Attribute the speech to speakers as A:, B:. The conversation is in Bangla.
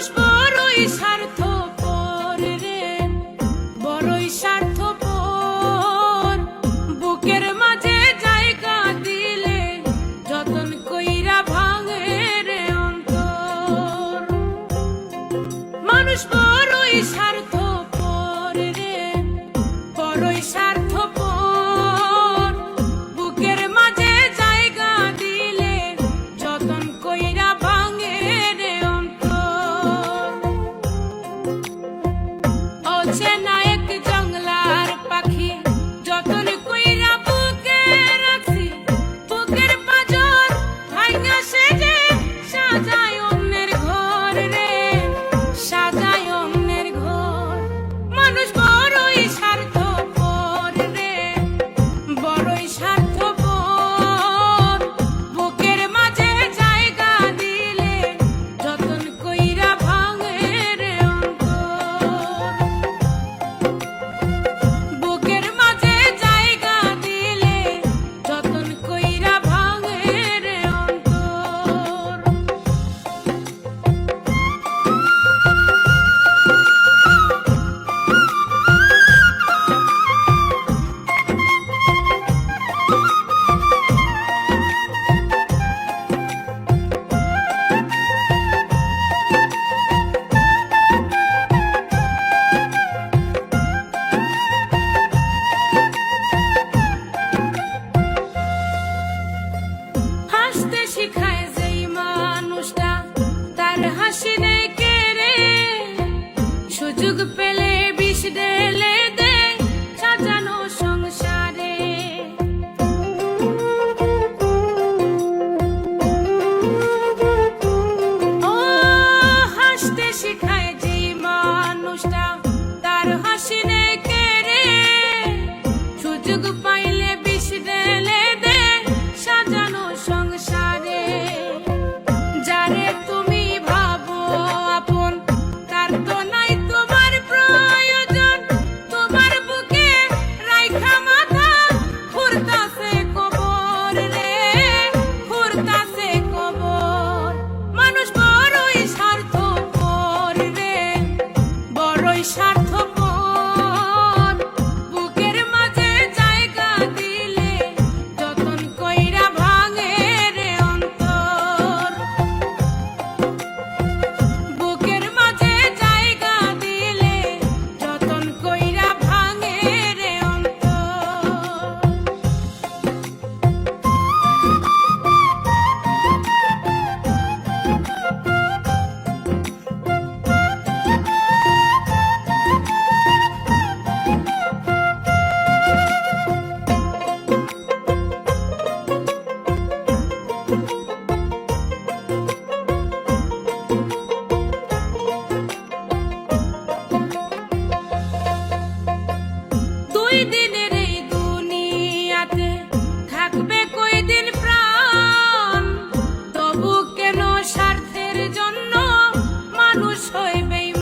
A: মানুষ বড়ই স্বার্থপর রে, বড়ই স্বার্থপর। বুকের মাঝে জায়গা দিলে যতন কইরা ভাঙে রে অন্তর। মানুষ বড়ই স্বার্থপর রে, বড়ই স্বার্থপর। বুকের মাঝে জায়গা দিলে যতন কইরা ভাঙে রে অন্তর। অচেনা এক জংলার পাখি যতন কইরা বুকে রাখছি, বুকের পাঁজর ভাঙা সে যে সাজায় অন্যের ঘর রে, সাজায় অন্যের ঘর। মানুষ বড়ই স্বার্থপর রে, বড়ই স্বার্থপর। বুকের মাঝে জায়গা দিলে যতন কইরা ভাঙে রে অন্তর। বুকের মাঝে জায়গা দিলে যতন কইরা ভাঙে রে অন্তর। হাসতে শিখায় যেই মানুষটা তার হাসি নেই কেড়ে, সুযোগ পেলে বিষ ঢেলে দেয় সাজানো সংসারে। ও হাসতে শিখায়